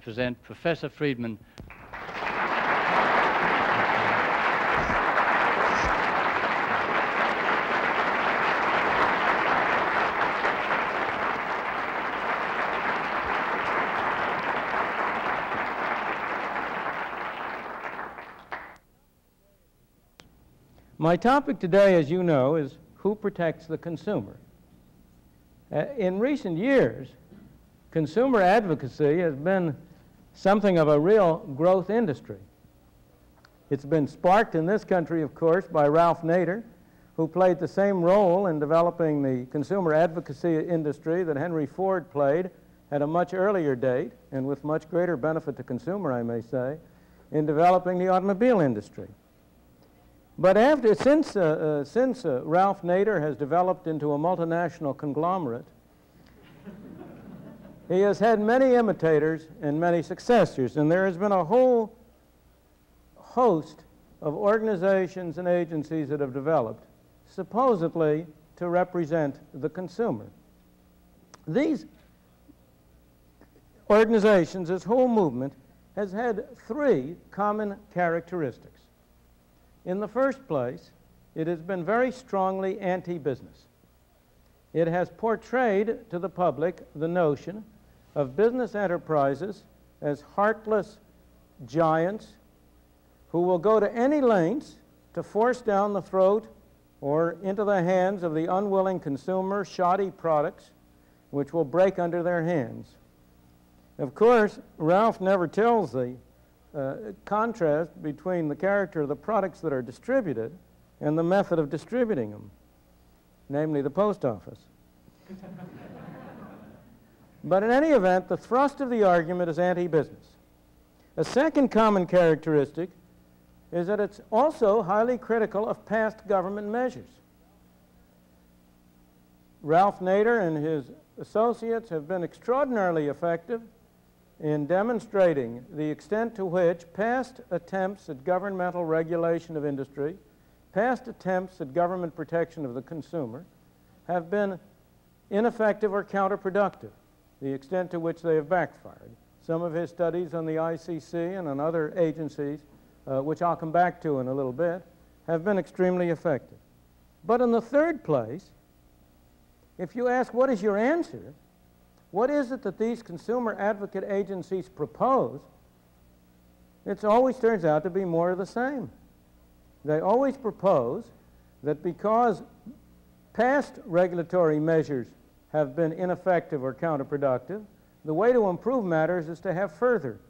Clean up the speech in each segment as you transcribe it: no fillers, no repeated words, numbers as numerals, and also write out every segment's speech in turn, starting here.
present Professor Friedman. My topic today, as you know, is who protects the consumer. In recent years, consumer advocacy has been something of a real growth industry. It's been sparked in this country, of course, by Ralph Nader, who played the same role in developing the consumer advocacy industry that Henry Ford played at a much earlier date, and with much greater benefit to consumer, I may say, in developing the automobile industry. But since Ralph Nader has developed into a multinational conglomerate, he has had many imitators and many successors, and there has been a whole host of organizations and agencies that have developed, supposedly to represent the consumer. These organizations, this whole movement, has had three common characteristics. In the first place, it has been very strongly anti-business. It has portrayed to the public the notion of business enterprises as heartless giants who will go to any lengths to force down the throat or into the hands of the unwilling consumer shoddy products which will break under their hands. Of course, Ralph never tells the contrast between the character of the products that are distributed and the method of distributing them, namely the post office. But in any event, the thrust of the argument is anti-business. A second common characteristic is that it's also highly critical of past government measures. Ralph Nader and his associates have been extraordinarily effective in demonstrating the extent to which past attempts at governmental regulation of industry, past attempts at government protection of the consumer, have been ineffective or counterproductive, the extent to which they have backfired. Some of his studies on the ICC and on other agencies, which I'll come back to in a little bit, have been extremely effective. But in the third place, if you ask what is your answer, what is it that these consumer advocate agencies propose? It always turns out to be more of the same. They always propose that because past regulatory measures have been ineffective or counterproductive, the way to improve matters is to have further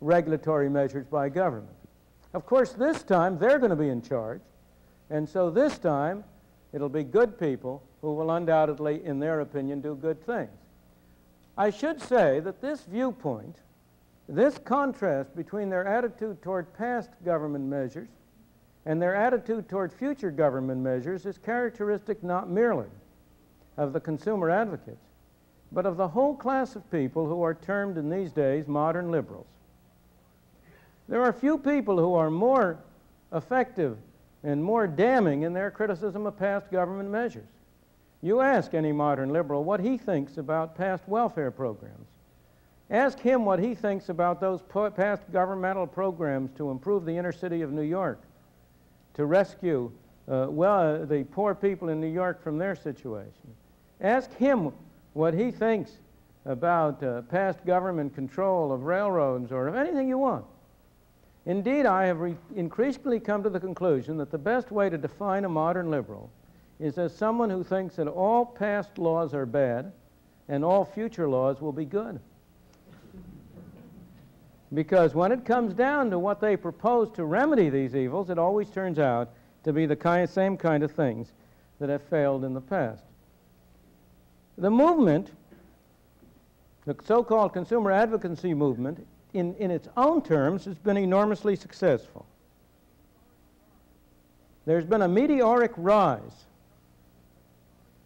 regulatory measures by government. Of course, this time they're going to be in charge, and so this time it'll be good people who will undoubtedly, in their opinion, do good things. I should say that this viewpoint, this contrast between their attitude toward past government measures and their attitude toward future government measures is characteristic not merely of the consumer advocates, but of the whole class of people who are termed in these days modern liberals. There are few people who are more effective and more damning in their criticism of past government measures. You ask any modern liberal what he thinks about past welfare programs. Ask him what he thinks about those past governmental programs to improve the inner city of New York, to rescue the poor people in New York from their situation. Ask him what he thinks about past government control of railroads or of anything you want. Indeed, I have increasingly come to the conclusion that the best way to define a modern liberal is as someone who thinks that all past laws are bad and all future laws will be good. Because when it comes down to what they propose to remedy these evils, it always turns out to be the same kind of things that have failed in the past. The movement, the so-called consumer advocacy movement, in its own terms, has been enormously successful. There's been a meteoric rise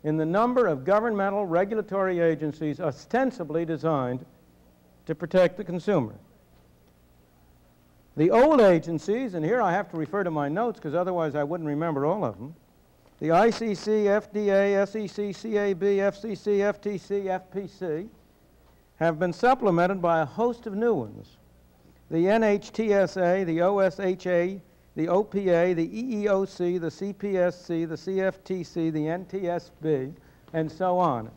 in the number of governmental regulatory agencies ostensibly designed to protect the consumer. The old agencies, and here I have to refer to my notes because otherwise I wouldn't remember all of them, the ICC, FDA, SEC, CAB, FCC, FTC, FPC, have been supplemented by a host of new ones. The NHTSA, the OSHA, the OPA, the EEOC, the CPSC, the CFTC, the NTSB, and so on.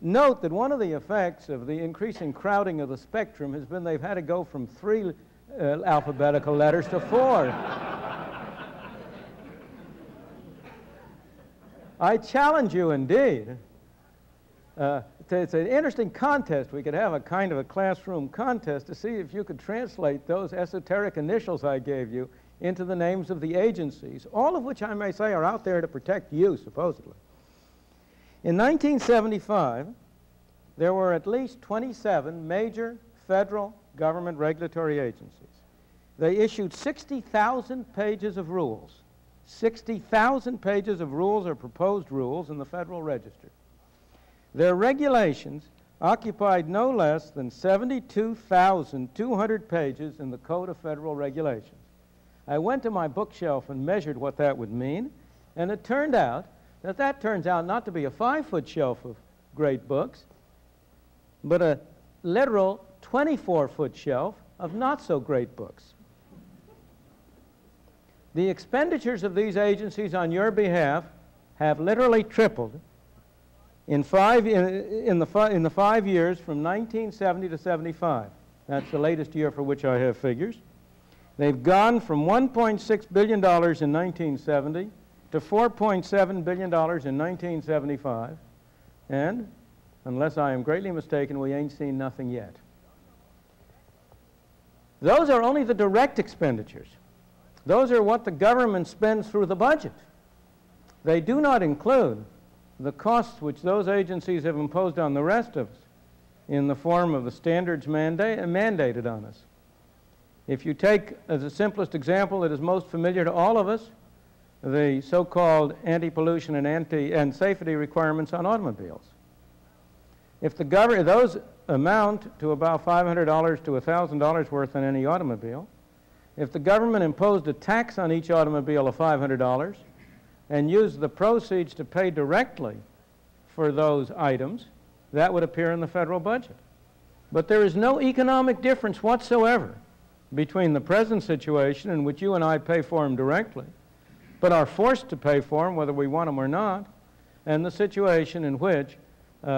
Note that one of the effects of the increasing crowding of the spectrum has been they've had to go from 3 alphabetical letters to 4. I challenge you indeed. It's an interesting contest. We could have a kind of a classroom contest to see if you could translate those esoteric initials I gave you into the names of the agencies, all of which I may say are out there to protect you, supposedly. In 1975, there were at least 27 major federal government regulatory agencies. They issued 60,000 pages of rules. 60,000 pages of rules or proposed rules in the Federal Register. Their regulations occupied no less than 72,200 pages in the Code of Federal Regulations. I went to my bookshelf and measured what that would mean, and it turned out that turns out not to be a 5-foot shelf of great books, but a literal 24-foot shelf of not-so-great books. The expenditures of these agencies on your behalf have literally tripled in the 5 years from 1970 to 75. That's the latest year for which I have figures. They've gone from $1.6 billion in 1970 to $4.7 billion in 1975. And, unless I am greatly mistaken, we ain't seen nothing yet. Those are only the direct expenditures. Those are what the government spends through the budget. They do not include the costs which those agencies have imposed on the rest of us in the form of the standards mandated on us. If you take, as the simplest example that is most familiar to all of us, the so-called anti-pollution and safety requirements on automobiles. If the government, those amount to about $500 to $1,000 worth on any automobile. If the government imposed a tax on each automobile of $500 and used the proceeds to pay directly for those items, that would appear in the federal budget. But there is no economic difference whatsoever between the present situation in which you and I pay for them directly, but are forced to pay for them whether we want them or not, and the situation in which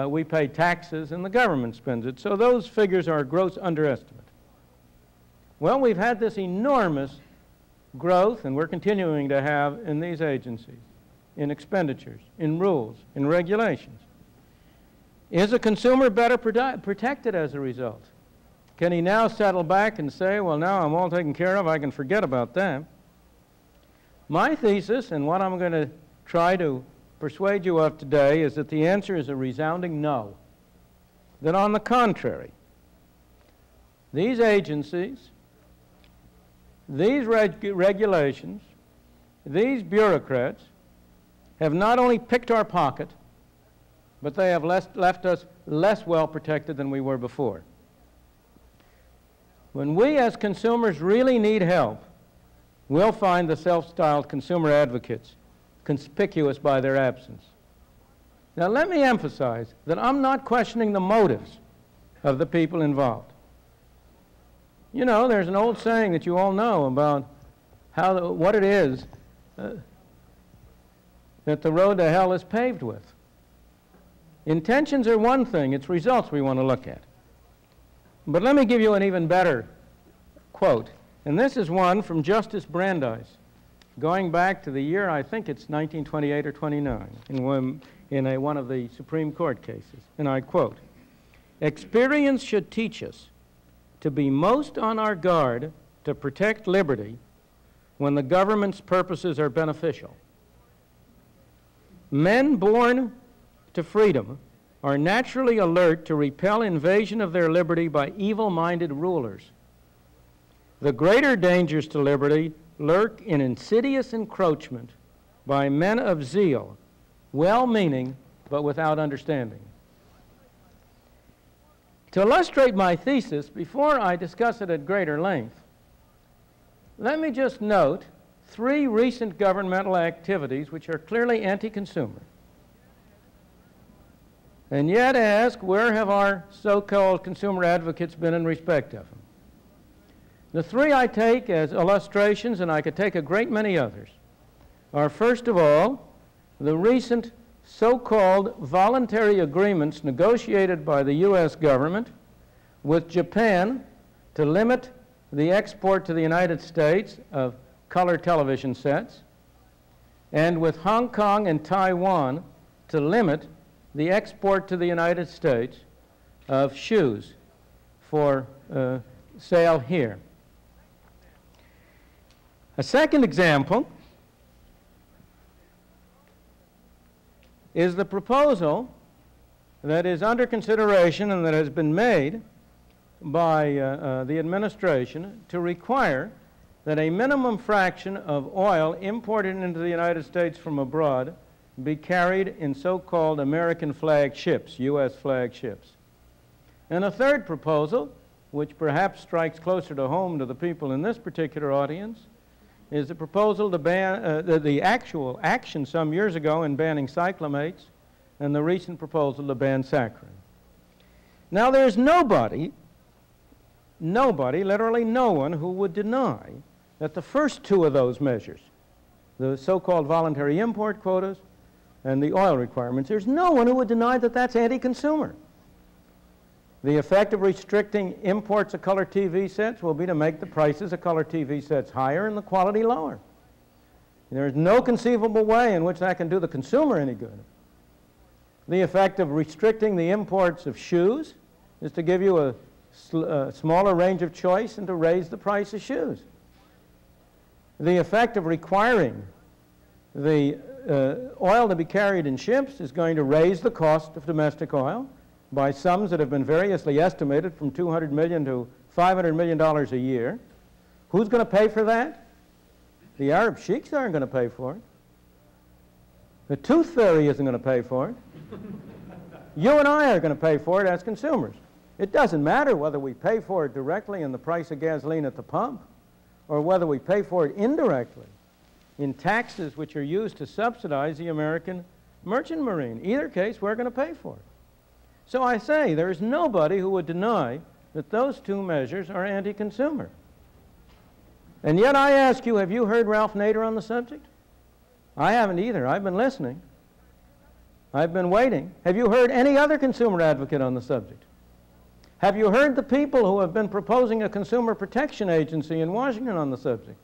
we pay taxes and the government spends it. So those figures are a gross underestimate. Well, we've had this enormous growth, and we're continuing to have in these agencies, in expenditures, in rules, in regulations. Is a consumer better protected as a result? Can he now settle back and say, well, now I'm all taken care of, I can forget about that? My thesis, and what I'm going to try to persuade you of today, is that the answer is a resounding no. That on the contrary, these agencies, these regulations, these bureaucrats have not only picked our pocket, but they have left us less well protected than we were before. When we as consumers really need help, we'll find the self-styled consumer advocates conspicuous by their absence. Now let me emphasize that I'm not questioning the motives of the people involved. You know, there's an old saying that you all know about what it is that the road to hell is paved with. Intentions are one thing, it's results we want to look at. But let me give you an even better quote, and this is one from Justice Brandeis, going back to the year, I think it's 1928 or 29, in one of the Supreme Court cases, and I quote, "Experience should teach us to be most on our guard to protect liberty when the government's purposes are beneficial. Men born to freedom are naturally alert to repel invasion of their liberty by evil-minded rulers. The greater dangers to liberty lurk in insidious encroachment by men of zeal, well-meaning but without understanding." To illustrate my thesis, before I discuss it at greater length, let me just note 3 recent governmental activities which are clearly anti-consumer. and yet ask, where have our so-called consumer advocates been in respect of them? The three I take as illustrations, and I could take a great many others, are first of all, the recent so-called voluntary agreements negotiated by the U.S. government with Japan to limit the export to the United States of color television sets, and with Hong Kong and Taiwan to limit the export to the United States of shoes for sale here. A second example is the proposal that is under consideration and that has been made by the administration to require that a minimum fraction of oil imported into the United States from abroad be carried in so-called American flag ships, U.S. flag ships. And a third proposal, which perhaps strikes closer to home to the people in this particular audience, is the proposal to ban, the actual action some years ago in banning cyclamates, and the recent proposal to ban saccharin. Now there's nobody, literally no one, who would deny that the first two of those measures, the so-called voluntary import quotas and the oil requirements, there's no one who would deny that that's anti-consumer. The effect of restricting imports of color TV sets will be to make the prices of color TV sets higher and the quality lower. There is no conceivable way in which that can do the consumer any good. The effect of restricting the imports of shoes is to give you a smaller range of choice and to raise the price of shoes. The effect of requiring the oil to be carried in ships is going to raise the cost of domestic oil by sums that have been variously estimated from $200 million to $500 million a year. Who's going to pay for that? The Arab sheiks aren't going to pay for it. The tooth fairy isn't going to pay for it. You and I are going to pay for it as consumers. It doesn't matter whether we pay for it directly in the price of gasoline at the pump or whether we pay for it indirectly in taxes which are used to subsidize the American merchant marine. Either case, we're going to pay for it. So I say there is nobody who would deny that those two measures are anti-consumer. And yet I ask you, have you heard Ralph Nader on the subject? I haven't either. I've been listening. I've been waiting. Have you heard any other consumer advocate on the subject? Have you heard the people who have been proposing a consumer protection agency in Washington on the subject?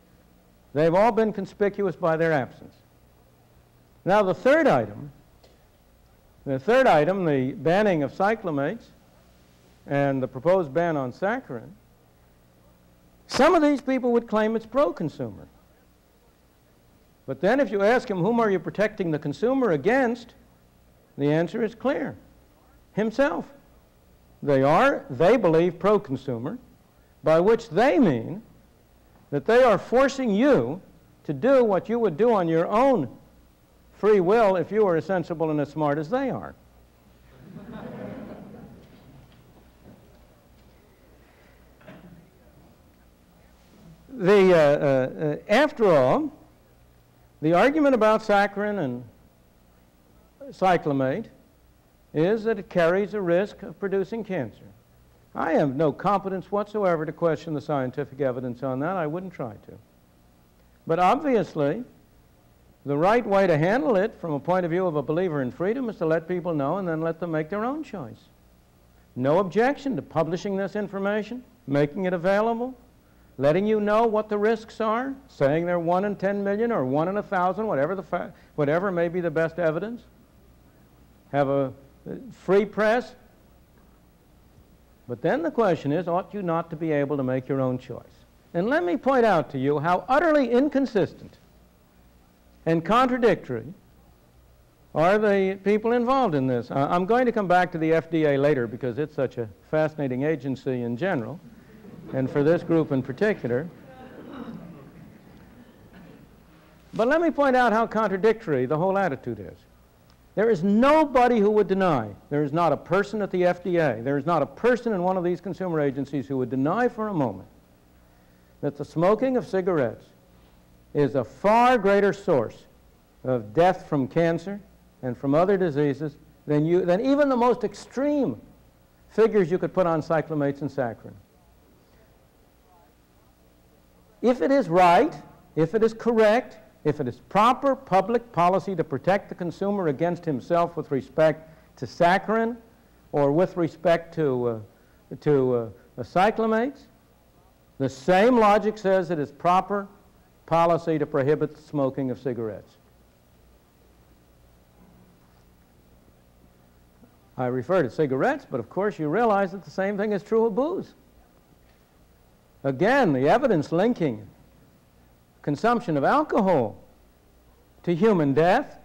They've all been conspicuous by their absence. Now the third item, the banning of cyclamates and the proposed ban on saccharin, some of these people would claim it's pro-consumer. But then if you ask him, whom are you protecting the consumer against, the answer is clear. Himself. They believe pro-consumer, by which they mean that they are forcing you to do what you would do on your own free will if you were as sensible and as smart as they are. After all, the argument about saccharin and cyclamate is that it carries a risk of producing cancer. I have no competence whatsoever to question the scientific evidence on that. I wouldn't try to. But obviously, the right way to handle it from a point of view of a believer in freedom is to let people know and then let them make their own choice. No objection to publishing this information, making it available, letting you know what the risks are, saying they're 1 in 10 million or 1 in 1,000, whatever may be the best evidence. Have a free press. But then the question is, ought you not to be able to make your own choice? And let me point out to you how utterly inconsistent and contradictory are the people involved in this. I'm going to come back to the FDA later because it's such a fascinating agency in general, and for this group in particular. But let me point out how contradictory the whole attitude is. There is nobody who would deny, there is not a person at the FDA, there is not a person in one of these consumer agencies who would deny for a moment that the smoking of cigarettes is a far greater source of death from cancer and from other diseases than even the most extreme figures you could put on cyclamates and saccharin. If it is right, if it is correct, if it is proper public policy to protect the consumer against himself with respect to saccharin or with respect to cyclamates, the same logic says it is proper policy to prohibit the smoking of cigarettes. I refer to cigarettes, but of course you realize that the same thing is true of booze. Again, the evidence linking consumption of alcohol to human death,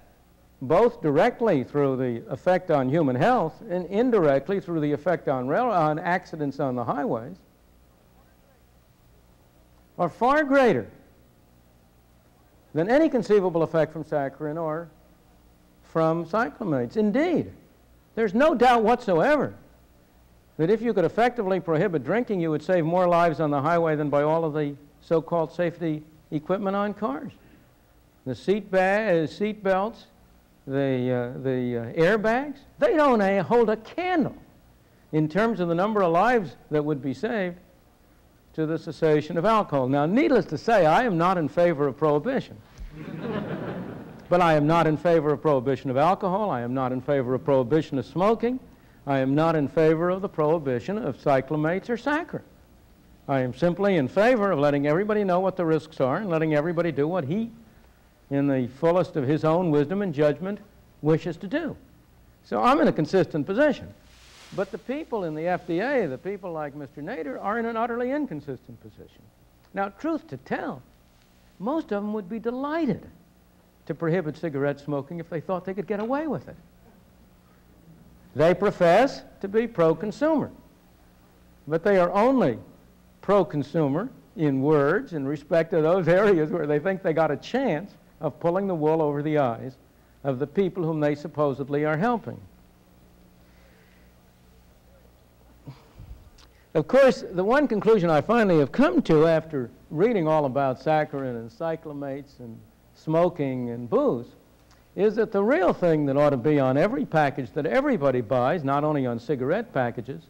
both directly through the effect on human health and indirectly through the effect on accidents on the highways, are far greater than any conceivable effect from saccharin or from cyclamates. Indeed, there's no doubt whatsoever that if you could effectively prohibit drinking, you would save more lives on the highway than by all of the so-called safety equipment on cars. The seat belts, the airbags, they don't hold a candle in terms of the number of lives that would be saved to the cessation of alcohol. Now, needless to say, I am not in favor of prohibition. But I am not in favor of prohibition of alcohol. I am not in favor of prohibition of smoking. I am not in favor of the prohibition of cyclamates or saccharin. I am simply in favor of letting everybody know what the risks are and letting everybody do what he, in the fullest of his own wisdom and judgment, wishes to do. So I'm in a consistent position. But the people in the FDA, the people like Mr. Nader, are in an utterly inconsistent position. Now, truth to tell, most of them would be delighted to prohibit cigarette smoking if they thought they could get away with it. They profess to be pro-consumer, but they are only pro-consumer in words in respect to those areas where they think they got a chance of pulling the wool over the eyes of the people whom they supposedly are helping. Of course, the one conclusion I finally have come to after reading all about saccharin and cyclamates and smoking and booze is that the real thing that ought to be on every package that everybody buys, not only on cigarette packages,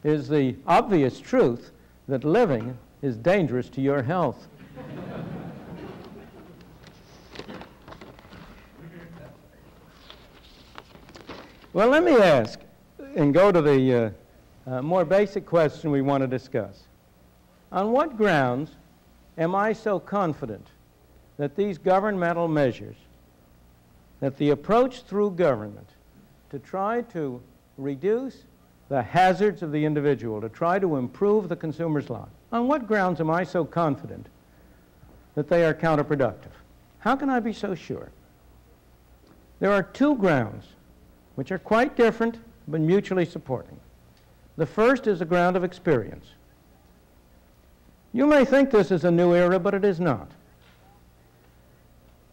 is the obvious truth that living is dangerous to your health. Well, let me ask and go to the more basic question we want to discuss. On what grounds am I so confident that these governmental measures, that the approach through government to try to reduce the hazards of the individual, to try to improve the consumer's life, on what grounds am I so confident that they are counterproductive? How can I be so sure? There are two grounds which are quite different but mutually supporting. The first is a ground of experience. You may think this is a new era, but it is not.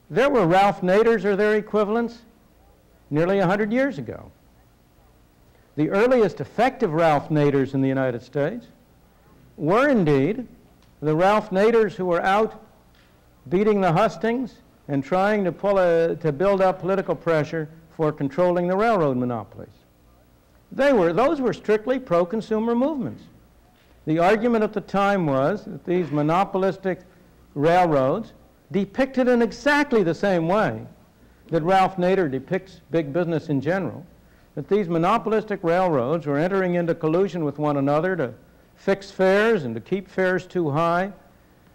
There were Ralph Naders or their equivalents nearly 100 years ago. The earliest effective Ralph Naders in the United States were indeed the Ralph Naders who were out beating the hustings and trying to build up political pressure for controlling the railroad monopolies. Those were strictly pro-consumer movements. The argument at the time was that these monopolistic railroads, depicted in exactly the same way that Ralph Nader depicts big business in general, that these monopolistic railroads were entering into collusion with one another to fix fares and to keep fares too high,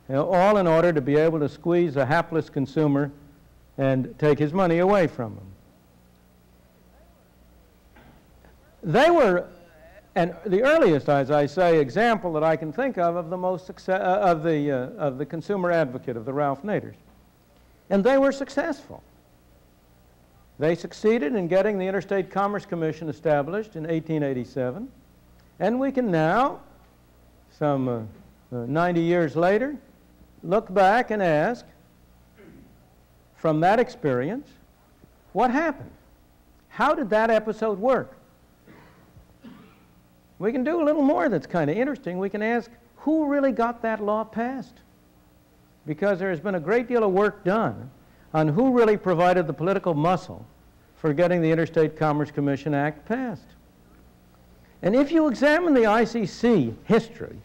all in order to be able to squeeze a hapless consumer and take his money away from him. They were, and the earliest, as I say, example that I can think of the most of the consumer advocate of the Ralph Naders. And they were successful. They succeeded in getting the Interstate Commerce Commission established in 1887, and we can now, some 90 years later, look back and ask, from that experience, what happened? How did that episode work? We can do a little more that's kind of interesting. We can ask, who really got that law passed? Because there has been a great deal of work done on who really provided the political muscle for getting the Interstate Commerce Commission Act passed. And if you examine the ICC history,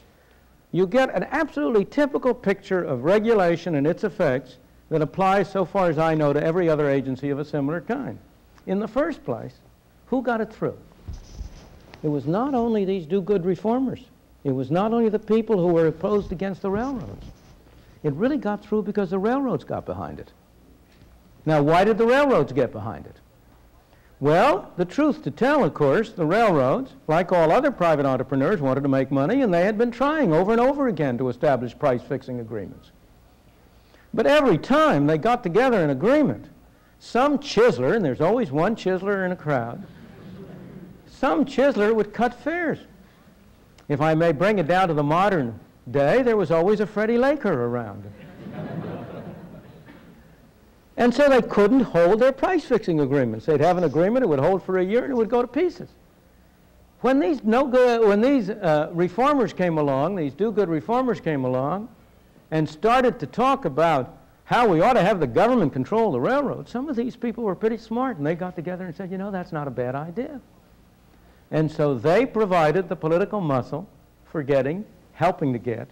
you get an absolutely typical picture of regulation and its effects that applies, so far as I know, to every other agency of a similar kind. In the first place, who got it through? It was not only these do-good reformers. It was not only the people who were opposed against the railroads. It really got through because the railroads got behind it. Now, why did the railroads get behind it? Well, the truth to tell, of course, the railroads, like all other private entrepreneurs, wanted to make money, and they had been trying over and over again to establish price-fixing agreements. But every time they got together an agreement, some chiseler, and there's always one chiseler in a crowd, some chiseler would cut fares. If I may bring it down to the modern day, there was always a Freddie Laker around. And so they couldn't hold their price-fixing agreements. They'd have an agreement, it would hold for a year, and it would go to pieces. When these reformers came along, these do-good reformers came along, and started to talk about how we ought to have the government control the railroad, some of these people were pretty smart, and they got together and said, you know, that's not a bad idea. And so they provided the political muscle for helping to get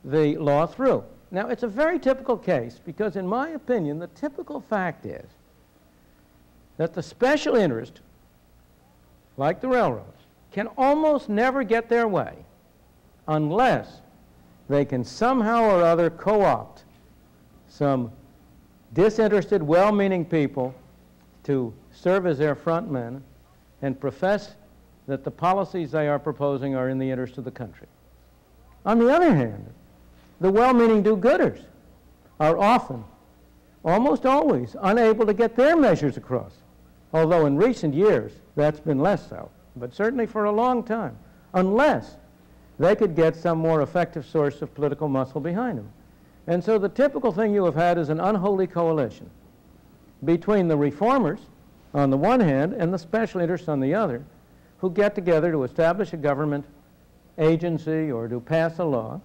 the law through. Now, it's a very typical case because, in my opinion, the typical fact is that the special interest, like the railroads, can almost never get their way unless they can somehow or other co-opt some disinterested, well-meaning people to serve as their front men and profess that the policies they are proposing are in the interest of the country. On the other hand, the well-meaning do-gooders are often, almost always, unable to get their measures across, although in recent years that's been less so, but certainly for a long time, unless they could get some more effective source of political muscle behind them. And so the typical thing you have had is an unholy coalition between the reformers on the one hand and the special interests on the other, who get together to establish a government agency or to pass a law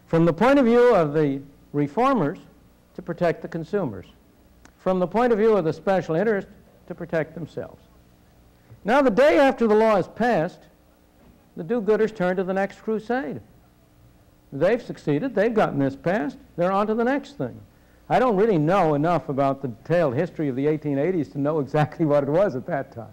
from the point of view of the reformers to protect the consumers, from the point of view of the special interest to protect themselves. Now, the day after the law is passed, the do-gooders turn to the next crusade. They've succeeded, they've gotten this passed, they're on to the next thing. I don't really know enough about the detailed history of the 1880s to know exactly what it was at that time.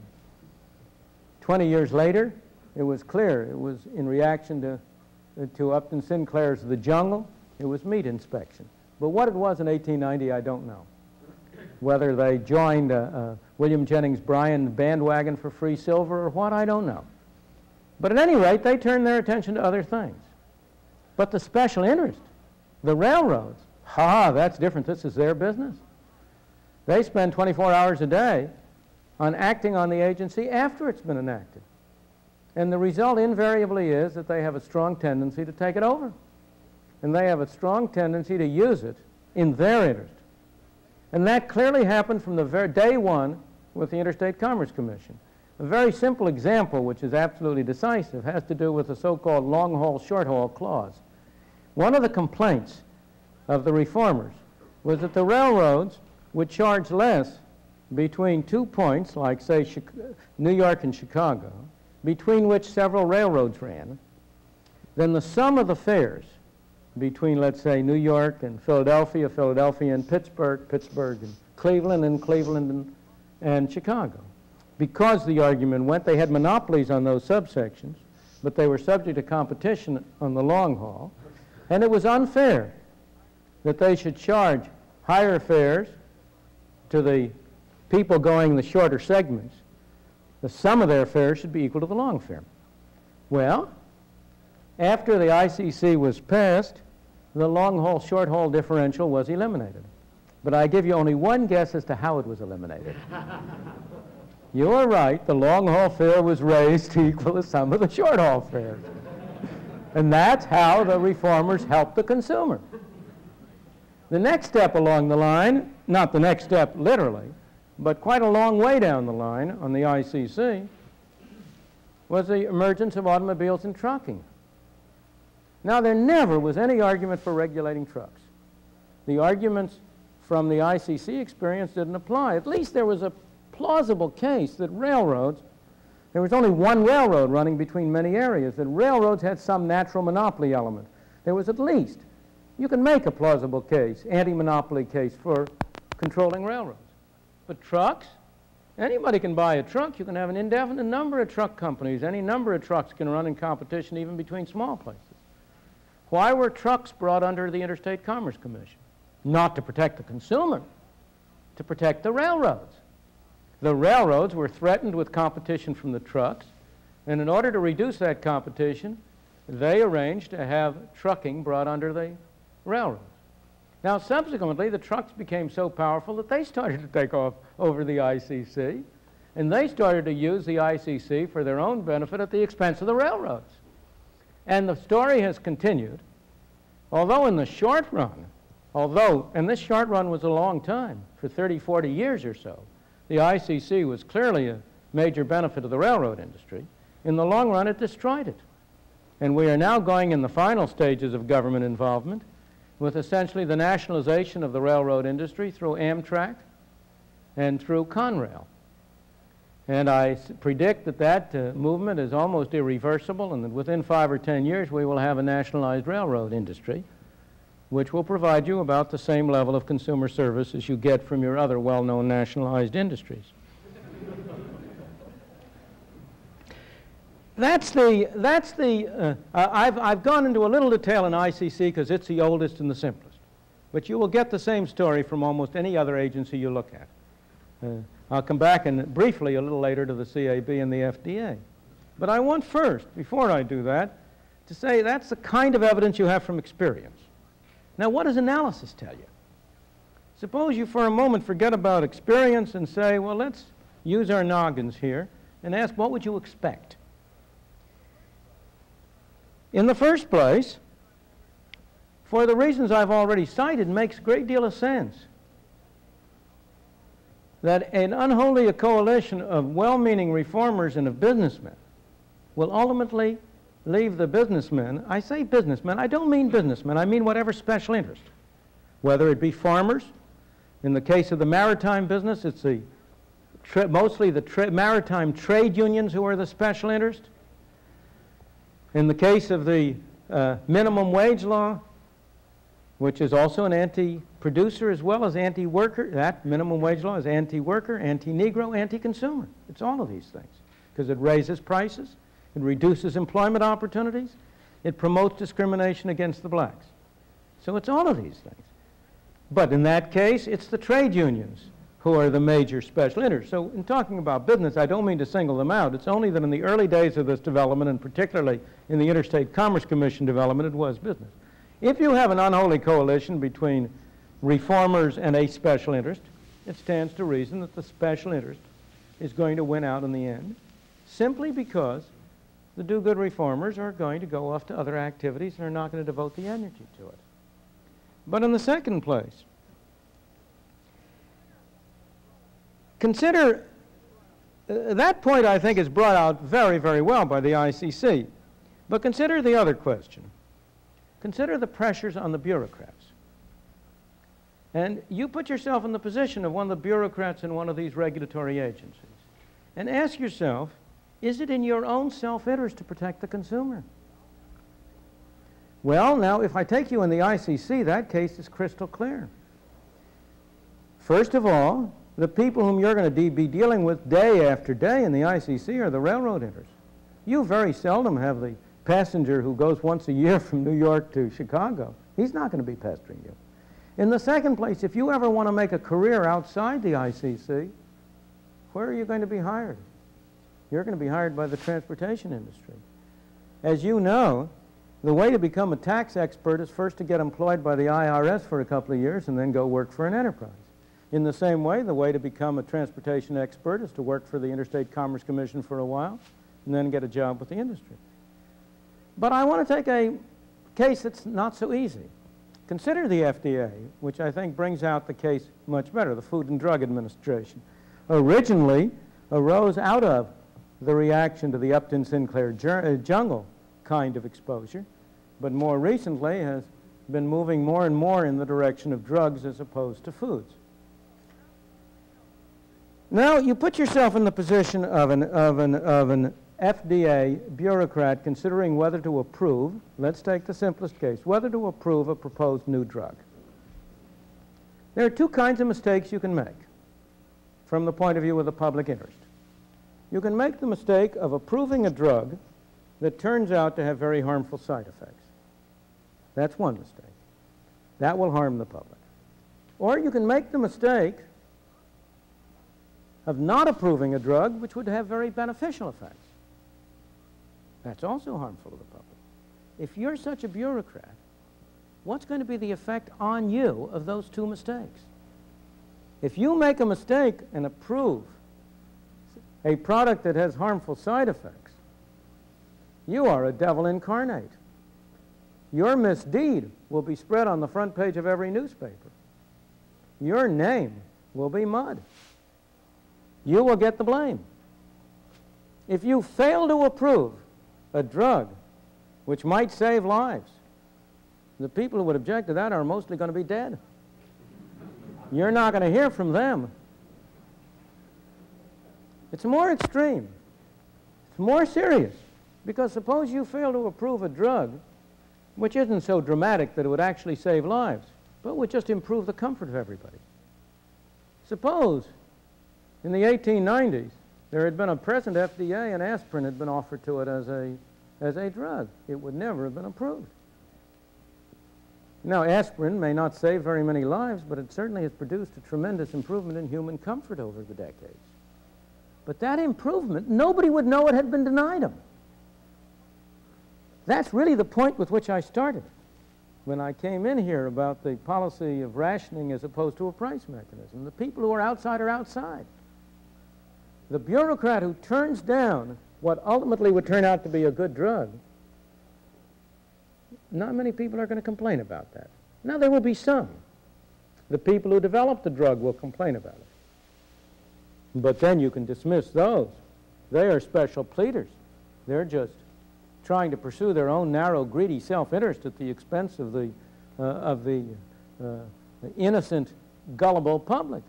20 years later, it was clear. It was in reaction to Upton Sinclair's The Jungle. It was meat inspection. But what it was in 1890, I don't know. Whether they joined William Jennings Bryan bandwagon for free silver or what, I don't know. But at any rate, they turned their attention to other things. But the special interest, the railroads, that's different. This is their business. They spend 24 hours a day on acting on the agency after it's been enacted. And the result invariably is that they have a strong tendency to take it over. And they have a strong tendency to use it in their interest. And that clearly happened from the very day one with the Interstate Commerce Commission. A very simple example, which is absolutely decisive, has to do with the so-called long-haul, short-haul clause. One of the complaints of the reformers was that the railroads would charge less between 2 points, like, say, New York and Chicago, between which several railroads ran, than the sum of the fares between, let's say, New York and Philadelphia, Philadelphia and Pittsburgh, Pittsburgh and Cleveland and Chicago. Because the argument went, they had monopolies on those subsections, but they were subject to competition on the long haul, and it was unfair that they should charge higher fares to the people going the shorter segments. The sum of their fares should be equal to the long fare. Well, after the ICC was passed, the long-haul, short-haul differential was eliminated. But I give you only one guess as to how it was eliminated. You are right, the long-haul fare was raised to equal the sum of the short-haul fares. And that's how the reformers helped the consumer. The next step along the line, not the next step literally, but quite a long way down the line on the ICC, was the emergence of automobiles and trucking. Now, there never was any argument for regulating trucks. The arguments from the ICC experience didn't apply. At least there was a plausible case that railroads, there was only one railroad running between many areas, that railroads had some natural monopoly element. There was at least, you can make a plausible case, anti-monopoly case for controlling railroads. But trucks, anybody can buy a truck. You can have an indefinite number of truck companies. Any number of trucks can run in competition even between small places. Why were trucks brought under the Interstate Commerce Commission? Not to protect the consumer, to protect the railroads. The railroads were threatened with competition from the trucks, and in order to reduce that competition, they arranged to have trucking brought under the railroads. Now, subsequently, the trucks became so powerful that they started to take off over the ICC, and they started to use the ICC for their own benefit at the expense of the railroads. And the story has continued, although in the short run, and this short run was a long time, for 30, 40 years or so, the ICC was clearly a major benefit to the railroad industry. In the long run, it destroyed it. And we are now going in the final stages of government involvement with essentially the nationalization of the railroad industry through Amtrak and through Conrail. And I predict that that movement is almost irreversible, and that within 5 or 10 years we will have a nationalized railroad industry, which will provide you about the same level of consumer service as you get from your other well-known nationalized industries. I've gone into a little detail in ICC because it's the oldest and the simplest. But you will get the same story from almost any other agency you look at. I'll come back briefly a little later to the CAB and the FDA. But I want first, before I do that, to say that's the kind of evidence you have from experience. Now, what does analysis tell you? Suppose you for a moment forget about experience and say, well, let's use our noggins here and ask, what would you expect? In the first place, for the reasons I've already cited, it makes a great deal of sense that an unholy coalition of well-meaning reformers and of businessmen will ultimately leave the businessmen. I say businessmen, I don't mean businessmen, I mean whatever special interest. Whether it be farmers, in the case of the maritime business, it's mostly the maritime trade unions who are the special interest. In the case of the minimum wage law, which is also an anti-producer as well as anti-worker, that minimum wage law is anti-worker, anti-Negro, anti-consumer. It's all of these things, because it raises prices, it reduces employment opportunities, it promotes discrimination against the blacks. So it's all of these things. But in that case, it's the trade unions who are the major special interests. So in talking about business, I don't mean to single them out. It's only that in the early days of this development, and particularly in the Interstate Commerce Commission development, it was business. If you have an unholy coalition between reformers and a special interest, it stands to reason that the special interest is going to win out in the end, simply because the do-good reformers are going to go off to other activities and are not going to devote the energy to it. But in the second place, consider, that point I think is brought out very, very well by the ICC. But consider the other question. Consider the pressures on the bureaucrats. And you put yourself in the position of one of the bureaucrats in one of these regulatory agencies. And ask yourself, is it in your own self-interest to protect the consumer? Well, now, if I take you in the ICC, that case is crystal clear. First of all, the people whom you're going to be dealing with day after day in the ICC are the railroad interests. You very seldom have the passenger who goes once a year from New York to Chicago. He's not going to be pestering you. In the second place, if you ever want to make a career outside the ICC, where are you going to be hired? You're going to be hired by the transportation industry. As you know, the way to become a tax expert is first to get employed by the IRS for a couple of years and then go work for an enterprise. In the same way, the way to become a transportation expert is to work for the Interstate Commerce Commission for a while and then get a job with the industry. But I want to take a case that's not so easy. Consider the FDA, which I think brings out the case much better, the Food and Drug Administration. Originally arose out of the reaction to the Upton Sinclair jungle kind of exposure, but more recently has been moving more and more in the direction of drugs as opposed to foods. Now, you put yourself in the position of an FDA bureaucrat considering whether to approve, let's take the simplest case, whether to approve a proposed new drug. There are two kinds of mistakes you can make from the point of view of the public interest. You can make the mistake of approving a drug that turns out to have very harmful side effects. That's one mistake. That will harm the public. Or you can make the mistake of not approving a drug which would have very beneficial effects. That's also harmful to the public. If you're such a bureaucrat, what's going to be the effect on you of those two mistakes? If you make a mistake and approve a product that has harmful side effects, you are a devil incarnate. Your misdeed will be spread on the front page of every newspaper. Your name will be mud. You will get the blame. If you fail to approve a drug which might save lives, the people who would object to that are mostly going to be dead. You're not going to hear from them. It's more extreme. It's more serious. Because suppose you fail to approve a drug which isn't so dramatic that it would actually save lives, but would just improve the comfort of everybody. Suppose in the 1890s there had been a present FDA and aspirin had been offered to it as a drug. It would never have been approved. Now, aspirin may not save very many lives, but it certainly has produced a tremendous improvement in human comfort over the decades. But that improvement, nobody would know it had been denied them. That's really the point with which I started when I came in here about the policy of rationing as opposed to a price mechanism. The people who are outside. The bureaucrat who turns down what ultimately would turn out to be a good drug, not many people are going to complain about that. Now, there will be some. The people who develop the drug will complain about it. But then you can dismiss those. They are special pleaders. They're just trying to pursue their own narrow, greedy self-interest at the expense of the innocent, gullible public.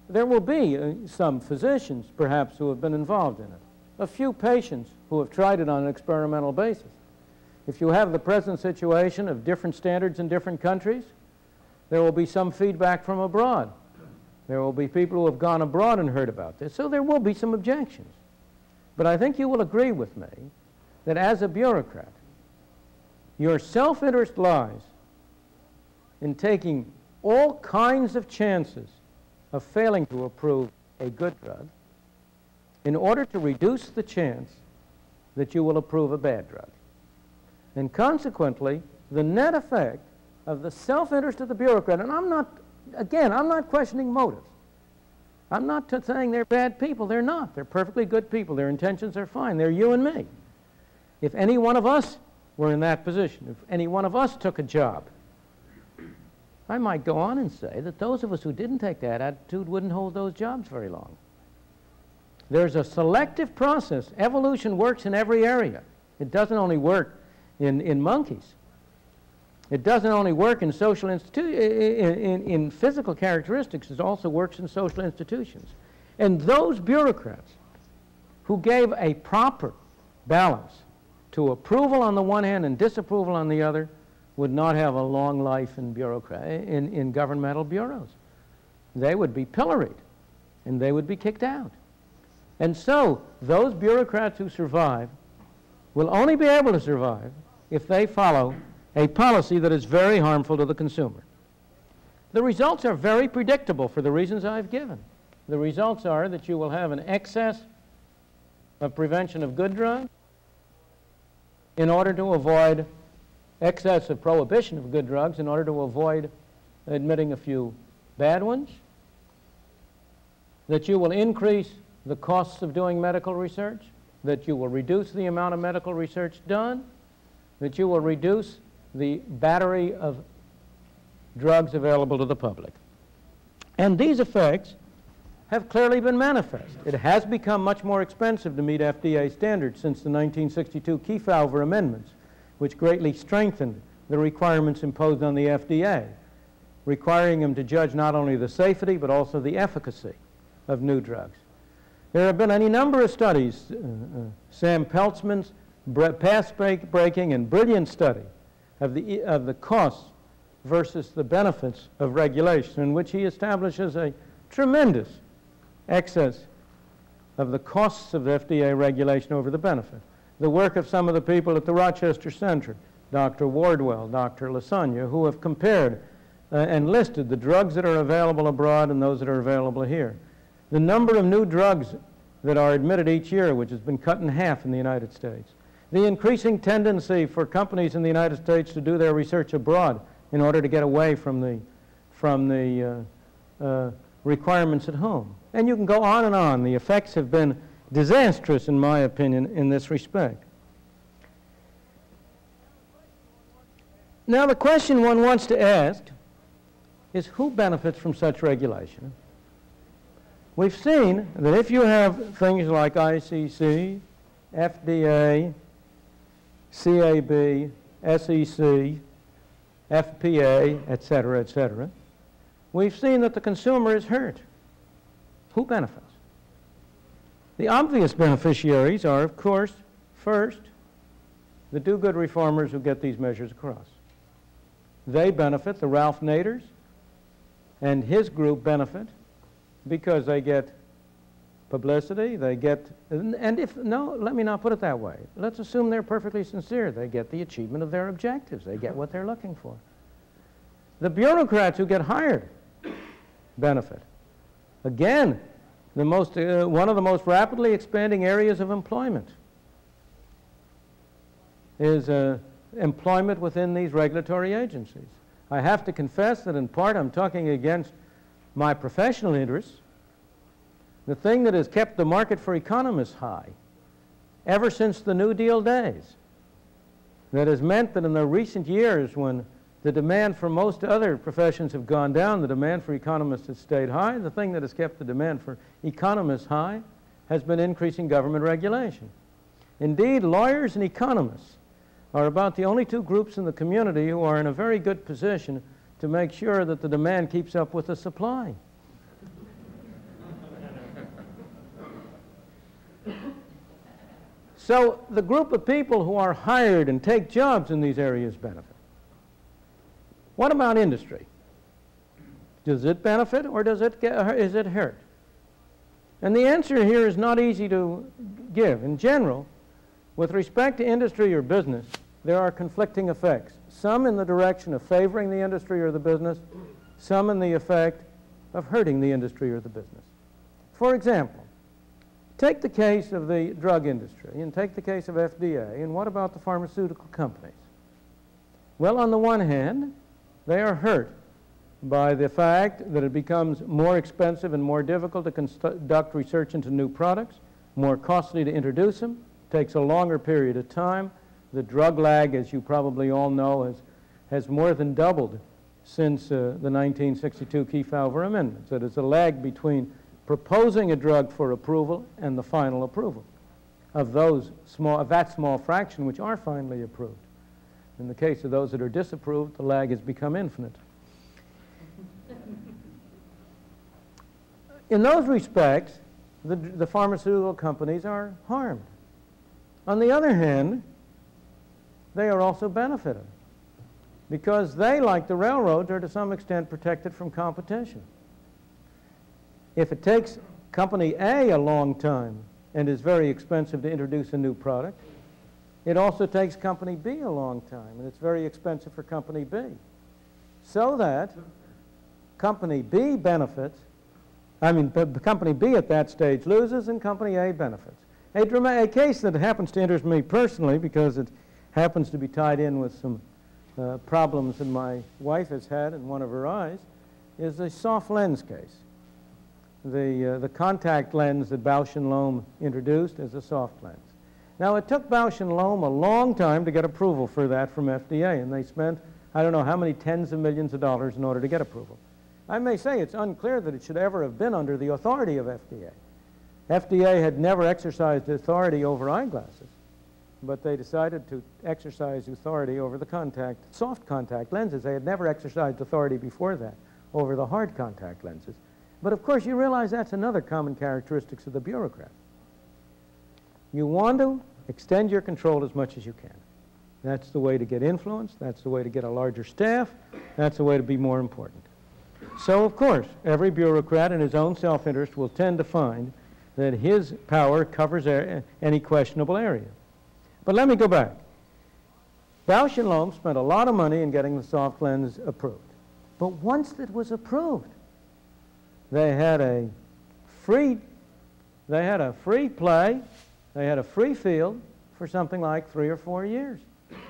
There will be some physicians, perhaps, who have been involved in it. A few patients who have tried it on an experimental basis. If you have the present situation of different standards in different countries, there will be some feedback from abroad. There will be people who have gone abroad and heard about this, so there will be some objections. But I think you will agree with me that as a bureaucrat, your self-interest lies in taking all kinds of chances of failing to approve a good drug in order to reduce the chance that you will approve a bad drug. And consequently, the net effect of the self-interest of the bureaucrat, and I'm not questioning motives. I'm not saying they're bad people. They're not. They're perfectly good people. Their intentions are fine. They're you and me. If any one of us were in that position, if any one of us took a job, I might go on and say that those of us who didn't take that attitude wouldn't hold those jobs very long. There's a selective process. Evolution works in every area. It doesn't only work in monkeys. It doesn't only work in social in physical characteristics. It also works in social institutions. And those bureaucrats who gave a proper balance to approval on the one hand and disapproval on the other would not have a long life in governmental bureaus. They would be pilloried, and they would be kicked out. And so those bureaucrats who survive will only be able to survive if they follow a policy that is very harmful to the consumer. The results are very predictable for the reasons I've given. The results are that you will have an excess of prevention of good drugs in order to avoid excess of prohibition of good drugs, in order to avoid admitting a few bad ones, that you will increase the costs of doing medical research, that you will reduce the amount of medical research done, that you will reduce the battery of drugs available to the public. And these effects have clearly been manifest. It has become much more expensive to meet FDA standards since the 1962 Kefauver amendments, which greatly strengthened the requirements imposed on the FDA, requiring them to judge not only the safety but also the efficacy of new drugs. There have been any number of studies, Sam Peltzman's path-breaking and brilliant study of the costs versus the benefits of regulation, in which he establishes a tremendous excess of the costs of FDA regulation over the benefit. The work of some of the people at the Rochester Center, Dr. Wardwell, Dr. Lasagna, who have compared and listed the drugs that are available abroad and those that are available here. The number of new drugs that are admitted each year, which has been cut in half in the United States. The increasing tendency for companies in the United States to do their research abroad in order to get away from the requirements at home. And you can go on and on. The effects have been disastrous, in my opinion, in this respect. Now, the question one wants to ask is, who benefits from such regulation? We've seen that if you have things like ICC, FDA, CAB, SEC, FPA, et cetera, we've seen that the consumer is hurt. Who benefits? The obvious beneficiaries are, of course, first, the do-good reformers who get these measures across. They benefit, the Ralph Naders and his group benefit because they get publicity, they get, and if, no, let me not put it that way. Let's assume they're perfectly sincere. They get the achievement of their objectives. They get what they're looking for. The bureaucrats who get hired benefit. Again, one of the most rapidly expanding areas of employment is employment within these regulatory agencies. I have to confess that in part I'm talking against my professional interests. The thing that has kept the market for economists high ever since the New Deal days, that has meant that in the recent years when the demand for most other professions have gone down, the demand for economists has stayed high. The thing that has kept the demand for economists high has been increasing government regulation. Indeed, lawyers and economists are about the only two groups in the community who are in a very good position to make sure that the demand keeps up with the supply. So the group of people who are hired and take jobs in these areas benefit. What about industry? Does it benefit or is it hurt? And the answer here is not easy to give. In general, with respect to industry or business, there are conflicting effects. Some in the direction of favoring the industry or the business, some in the effect of hurting the industry or the business. For example, take the case of the drug industry and take the case of FDA, and what about the pharmaceutical companies? Well, on the one hand, they are hurt by the fact that it becomes more expensive and more difficult to conduct research into new products, more costly to introduce them, takes a longer period of time. The drug lag, as you probably all know, has more than doubled since the 1962 Kefauver Amendment. So there's a lag between proposing a drug for approval and the final approval of that small fraction which are finally approved. In the case of those that are disapproved, the lag has become infinite. In those respects, the pharmaceutical companies are harmed. On the other hand, they are also benefited because they, like the railroads, are to some extent protected from competition. If it takes company A a long time and is very expensive to introduce a new product, it also takes company B a long time, and it's very expensive for company B. So that company B benefits, company B at that stage loses and company A benefits. A case that happens to interest me personally, because it happens to be tied in with some problems that my wife has had in one of her eyes, is the soft lens case. The contact lens that Bausch & Lomb introduced as a soft lens. Now, it took Bausch & Lomb a long time to get approval for that from FDA, and they spent, I don't know how many tens of millions of dollars in order to get approval. I may say it's unclear that it should ever have been under the authority of FDA. FDA had never exercised authority over eyeglasses. but they decided to exercise authority over the soft contact lenses. They had never exercised authority before that over the hard contact lenses. But of course, you realize that's another common characteristic of the bureaucrat. You want to extend your control as much as you can. That's the way to get influence. That's the way to get a larger staff. That's the way to be more important. So, of course, every bureaucrat in his own self-interest will tend to find that his power covers any questionable area. But let me go back. Bausch & Lomb spent a lot of money in getting the soft lens approved. But once it was approved, they had a free play, they had a free field for something like 3 or 4 years.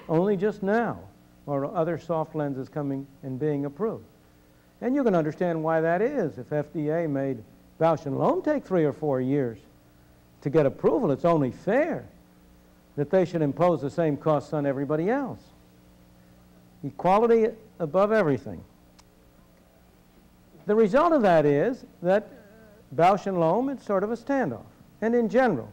Only just now are other soft lenses coming and being approved. And you can understand why that is. If FDA made Bausch & Lomb take 3 or 4 years to get approval, it's only fair that they should impose the same costs on everybody else. Equality above everything. The result of that is that Bausch & Lomb, it's sort of a standoff. And in general,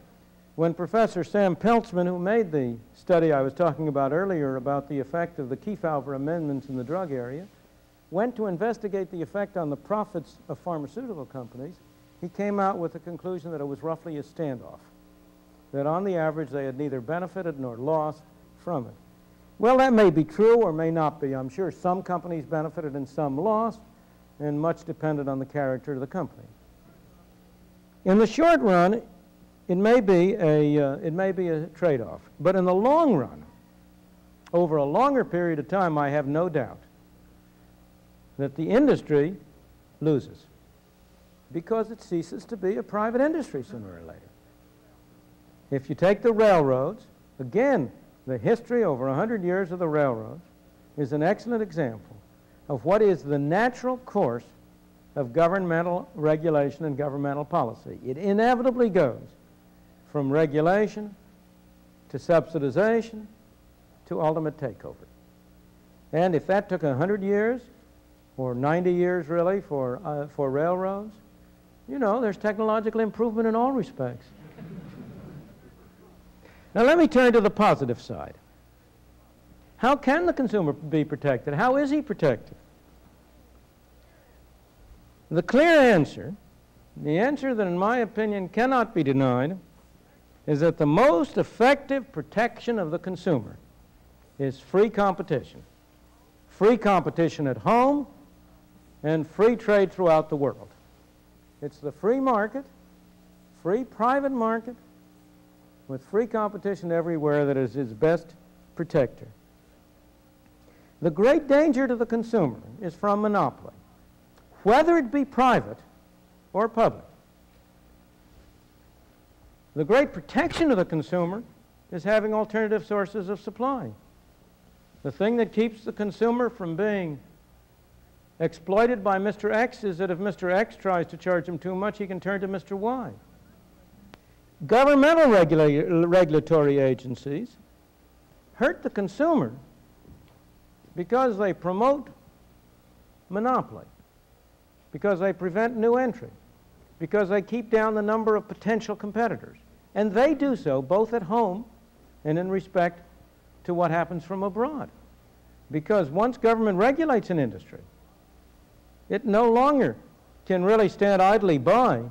when Professor Sam Peltzman, who made the study I was talking about earlier about the effect of the Kefauver amendments in the drug area, went to investigate the effect on the profits of pharmaceutical companies, he came out with the conclusion that it was roughly a standoff, that on the average they had neither benefited nor lost from it. Well, that may be true or may not be. I'm sure some companies benefited and some lost, and much depended on the character of the company. In the short run, it may be a trade-off. But in the long run, over a longer period of time, I have no doubt that the industry loses because it ceases to be a private industry sooner or later. If you take the railroads, again, the history over 100 years of the railroads is an excellent example of what is the natural course of governmental regulation and governmental policy. It inevitably goes from regulation to subsidization to ultimate takeover. And if that took 100 years, or 90 years really, for railroads, you know, there's technological improvement in all respects. Now let me turn to the positive side. How can the consumer be protected? How is he protected? The clear answer, the answer that in my opinion cannot be denied, is that the most effective protection of the consumer is free competition. Free competition at home and free trade throughout the world. It's the free market, free private market, with free competition everywhere that is his best protector. The great danger to the consumer is from monopoly, whether it be private or public. The great protection of the consumer is having alternative sources of supply. The thing that keeps the consumer from being exploited by Mr. X is that if Mr. X tries to charge him too much, he can turn to Mr. Y. Governmental regulatory agencies hurt the consumer because they promote monopoly, because they prevent new entry, because they keep down the number of potential competitors. And they do so both at home and in respect to what happens from abroad. Because once government regulates an industry, it no longer can really stand idly by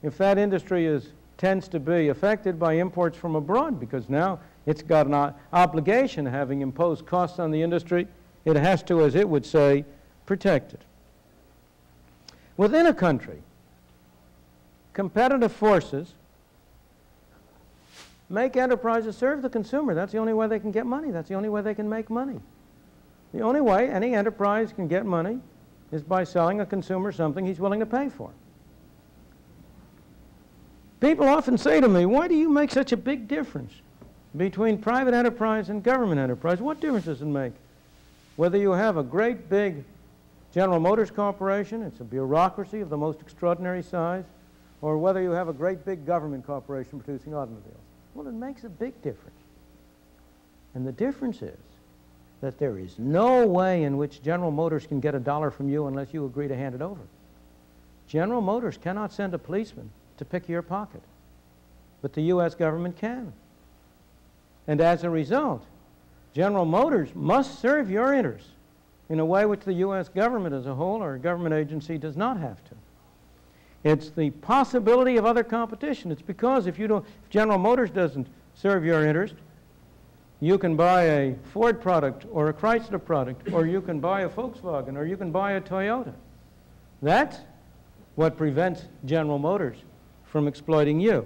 if that industry tends to be affected by imports from abroad, because now it's got an obligation, having imposed costs on the industry, it has to, as it would say, protect it. Within a country, competitive forces make enterprises serve the consumer. That's the only way they can get money. That's the only way they can make money. The only way any enterprise can get money is by selling a consumer something he's willing to pay for. People often say to me, why do you make such a big difference between private enterprise and government enterprise? What difference does it make? Whether you have a great big General Motors Corporation, it's a bureaucracy of the most extraordinary size, or whether you have a great big government corporation producing automobiles. Well, it makes a big difference. And the difference is that there is no way in which General Motors can get $1 from you unless you agree to hand it over. General Motors cannot send a policeman to pick your pocket, but the U.S. government can. And as a result, General Motors must serve your interests in a way which the U.S. government as a whole or a government agency does not have to. It's the possibility of other competition. It's because if General Motors doesn't serve your interest, you can buy a Ford product or a Chrysler product, or you can buy a Volkswagen, or you can buy a Toyota. That's what prevents General Motors from exploiting you.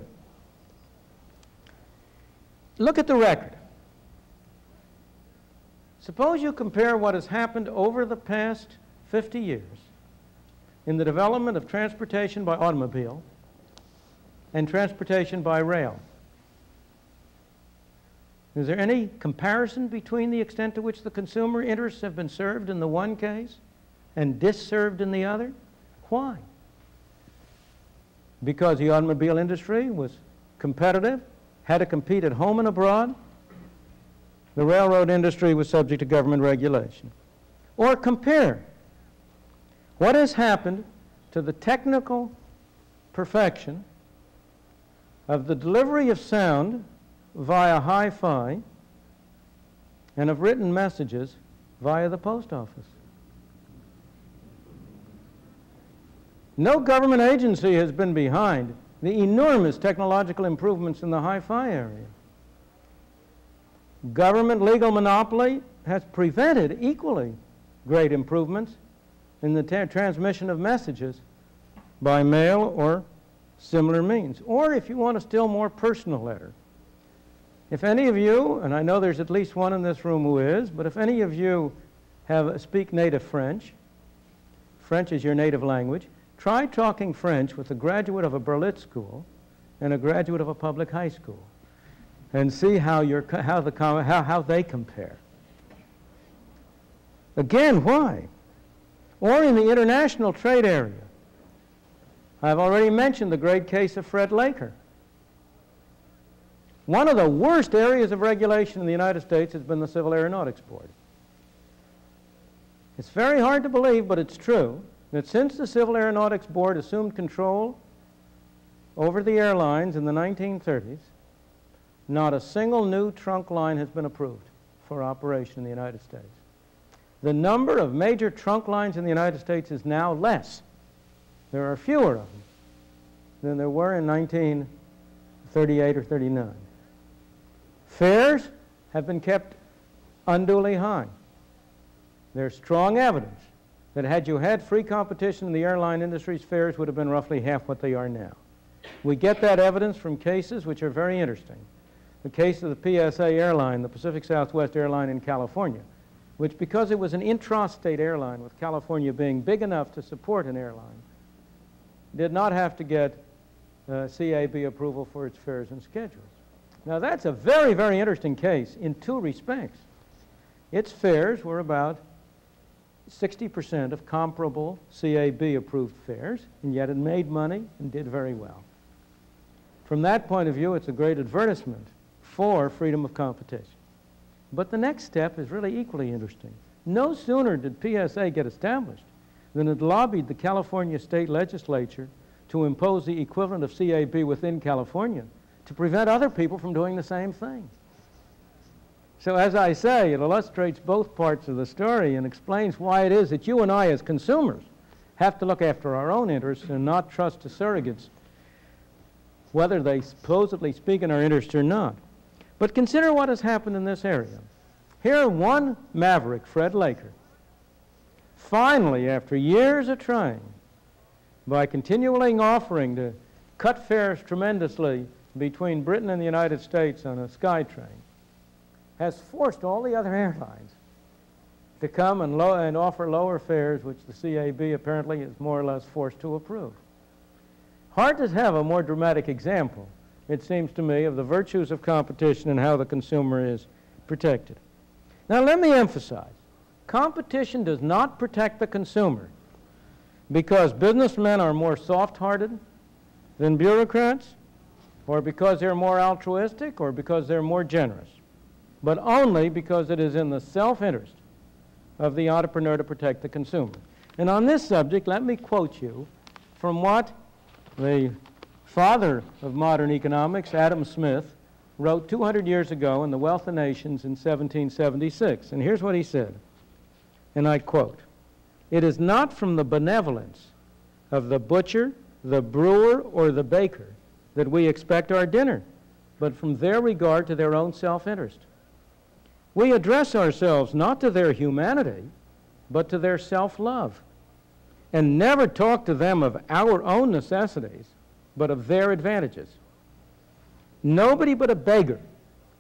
Look at the record. Suppose you compare what has happened over the past 50 years in the development of transportation by automobile and transportation by rail. Is there any comparison between the extent to which the consumer interests have been served in the one case and disserved in the other? Why? Because the automobile industry was competitive, had to compete at home and abroad. The railroad industry was subject to government regulation. Or compare what has happened to the technical perfection of the delivery of sound via hi-fi and of written messages via the post office. No government agency has been behind the enormous technological improvements in the hi-fi area. Government legal monopoly has prevented equally great improvements in the transmission of messages by mail or similar means. Or if you want a still more personal letter, if any of you, and I know there's at least one in this room who is, but if any of you speak native French, French is your native language, try talking French with a graduate of a Berlitz school and a graduate of a public high school and see how they compare. Again, why? Or in the international trade area. I've already mentioned the great case of Fred Laker. One of the worst areas of regulation in the United States has been the Civil Aeronautics Board. It's very hard to believe, but it's true, that since the Civil Aeronautics Board assumed control over the airlines in the 1930s, not a single new trunk line has been approved for operation in the United States. The number of major trunk lines in the United States is now less. There are fewer of them than there were in 1938 or 39. Fares have been kept unduly high. There's strong evidence that had you had free competition in the airline industry's fares would have been roughly half what they are now. We get that evidence from cases which are very interesting. The case of the PSA airline, the Pacific Southwest airline in California, which because it was an intrastate airline with California being big enough to support an airline, did not have to get CAB approval for its fares and schedules. Now that's a very, very interesting case in two respects. Its fares were about 60% of comparable CAB-approved fares, and yet it made money and did very well. From that point of view, it's a great advertisement for freedom of competition. But the next step is really equally interesting. No sooner did PSA get established than it lobbied the California state legislature to impose the equivalent of CAB within California to prevent other people from doing the same thing. So as I say, it illustrates both parts of the story and explains why it is that you and I as consumers have to look after our own interests and not trust to surrogates, whether they supposedly speak in our interest or not. But consider what has happened in this area. Here, one maverick, Fred Laker, finally, after years of trying, by continually offering to cut fares tremendously between Britain and the United States on a SkyTrain, has forced all the other airlines to come and offer lower fares, which the CAB apparently is more or less forced to approve. Hard to have a more dramatic example, it seems to me, of the virtues of competition and how the consumer is protected. Now let me emphasize, competition does not protect the consumer because businessmen are more soft-hearted than bureaucrats, or because they're more altruistic, or because they're more generous, but only because it is in the self-interest of the entrepreneur to protect the consumer. And on this subject, let me quote you from what the father of modern economics, Adam Smith, wrote 200 years ago in The Wealth of Nations in 1776. And here's what he said, and I quote, "It is not from the benevolence of the butcher, the brewer, or the baker that we expect our dinner, but from their regard to their own self-interest. We address ourselves not to their humanity, but to their self-love, and never talk to them of our own necessities, but of their advantages. Nobody but a beggar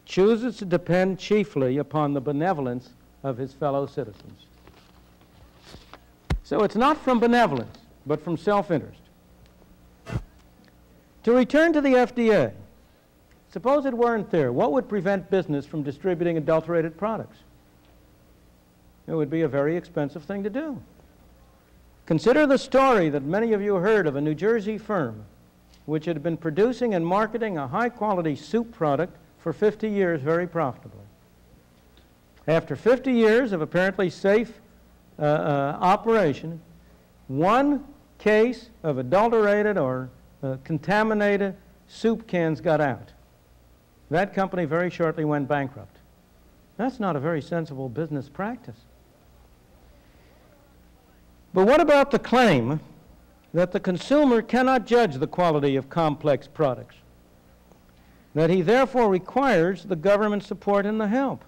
chooses to depend chiefly upon the benevolence of his fellow citizens." So it's not from benevolence, but from self-interest. To return to the FDA, suppose it weren't there. What would prevent business from distributing adulterated products? It would be a very expensive thing to do. Consider the story that many of you heard of a New Jersey firm which had been producing and marketing a high-quality soup product for 50 years very profitably. After 50 years of apparently safe operation, one case of adulterated or contaminated soup cans got out. That company very shortly went bankrupt. That's not a very sensible business practice. But what about the claim that the consumer cannot judge the quality of complex products, that he therefore requires the government support and the help,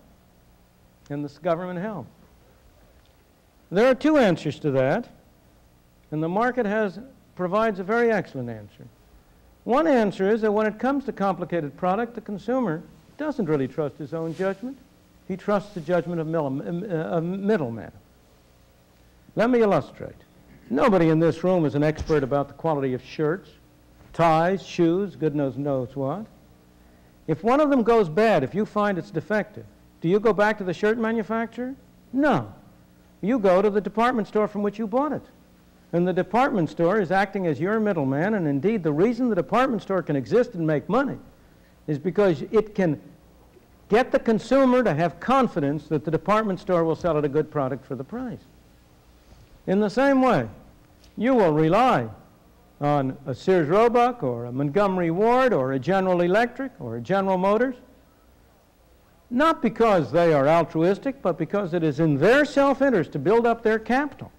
and this government help? There are two answers to that, and the market provides a very excellent answer. One answer is that when it comes to complicated product, the consumer doesn't really trust his own judgment. He trusts the judgment of middlemen. Let me illustrate. Nobody in this room is an expert about the quality of shirts, ties, shoes, goodness knows what. If one of them goes bad, if you find it's defective, do you go back to the shirt manufacturer? No. You go to the department store from which you bought it. And the department store is acting as your middleman, and indeed the reason the department store can exist and make money is because it can get the consumer to have confidence that the department store will sell it a good product for the price. In the same way, you will rely on a Sears Roebuck or a Montgomery Ward or a General Electric or a General Motors, not because they are altruistic, but because it is in their self-interest to build up their capital,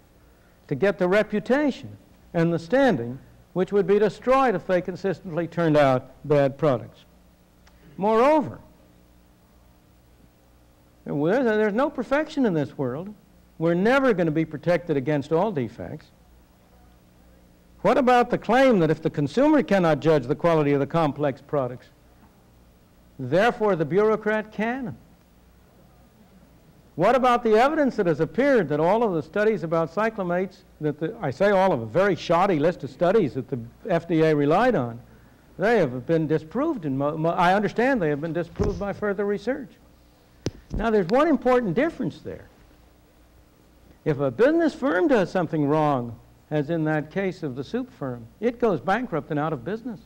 to get the reputation and the standing which would be destroyed if they consistently turned out bad products. Moreover, there's no perfection in this world. We're never going to be protected against all defects. What about the claim that if the consumer cannot judge the quality of the complex products, therefore the bureaucrat can? What about the evidence that has appeared that all of the studies about cyclamates, I say all of a very shoddy list of studies that the FDA relied on, they have been disproved. I understand they have been disproved by further research. Now there's one important difference there. If a business firm does something wrong, as in that case of the soup firm, it goes bankrupt and out of business.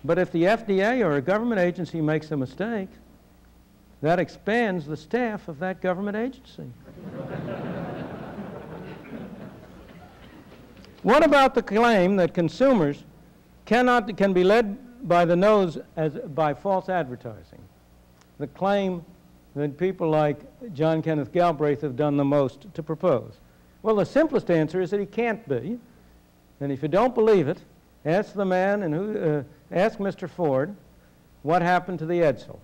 But if the FDA or a government agency makes a mistake, that expands the staff of that government agency. What about the claim that consumers can be led by the nose by false advertising? The claim that people like John Kenneth Galbraith have done the most to propose. Well, the simplest answer is that he can't be. And if you don't believe it, ask the man and ask Mr. Ford what happened to the Edsel.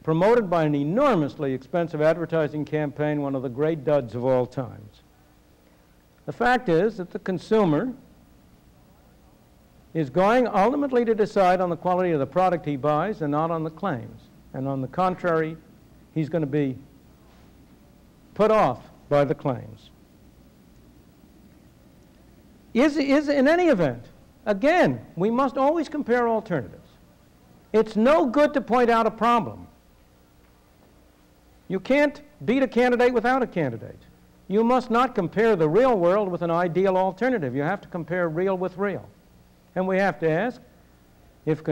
Promoted by an enormously expensive advertising campaign, one of the great duds of all times. The fact is that the consumer is going ultimately to decide on the quality of the product he buys and not on the claims. And on the contrary, he's going to be put off by the claims. Is in any event, again, we must always compare alternatives. It's no good to point out a problem. You can't beat a candidate without a candidate. You must not compare the real world with an ideal alternative. You have to compare real with real. And we have to ask, if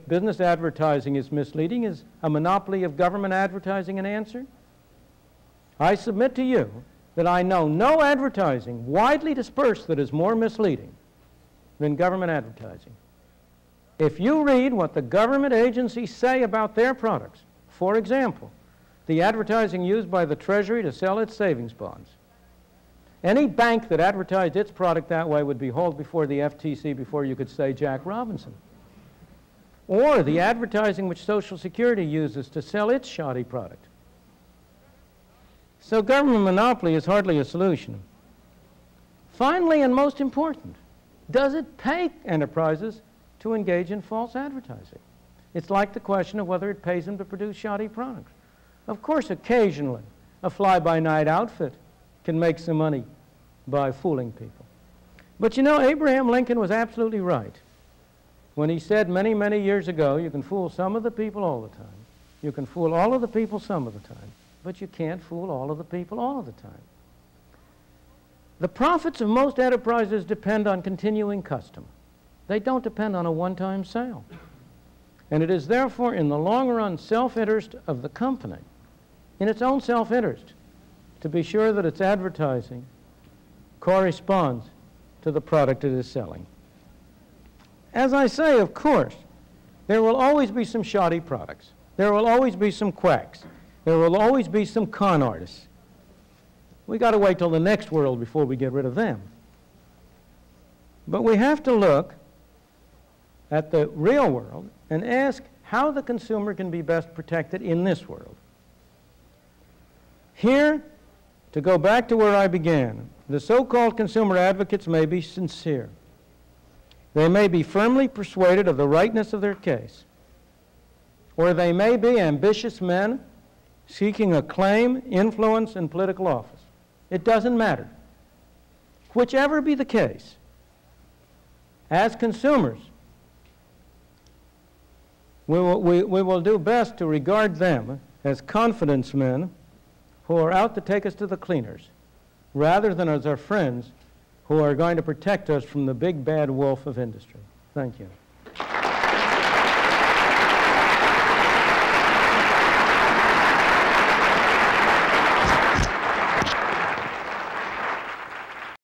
business advertising is misleading, is a monopoly of government advertising an answer? I submit to you that I know no advertising widely dispersed that is more misleading than government advertising. If you read what the government agencies say about their products, for example, the advertising used by the Treasury to sell its savings bonds, any bank that advertised its product that way would be hauled before the FTC before you could say Jack Robinson. Or the advertising which Social Security uses to sell its shoddy product. So government monopoly is hardly a solution. Finally, and most important, does it pay enterprises to engage in false advertising? It's like the question of whether it pays them to produce shoddy products. Of course, occasionally, a fly-by-night outfit can make some money by fooling people. But you know, Abraham Lincoln was absolutely right when he said many, many years ago, you can fool some of the people all the time. You can fool all of the people some of the time, but you can't fool all of the people all of the time. The profits of most enterprises depend on continuing custom. They don't depend on a one-time sale. And it is therefore in the long run self-interest of the company, in its own self-interest, to be sure that its advertising corresponds to the product it is selling. As I say, of course, there will always be some shoddy products. There will always be some quacks. There will always be some con artists. We got to wait till the next world before we get rid of them. But we have to look at the real world and ask how the consumer can be best protected in this world. Here, to go back to where I began, the so-called consumer advocates may be sincere. They may be firmly persuaded of the rightness of their case. Or they may be ambitious men seeking acclaim, influence, and political office. It doesn't matter. Whichever be the case, as consumers, we will do best to regard them as confidence men who are out to take us to the cleaners, rather than as our friends who are going to protect us from the big bad wolf of industry. Thank you.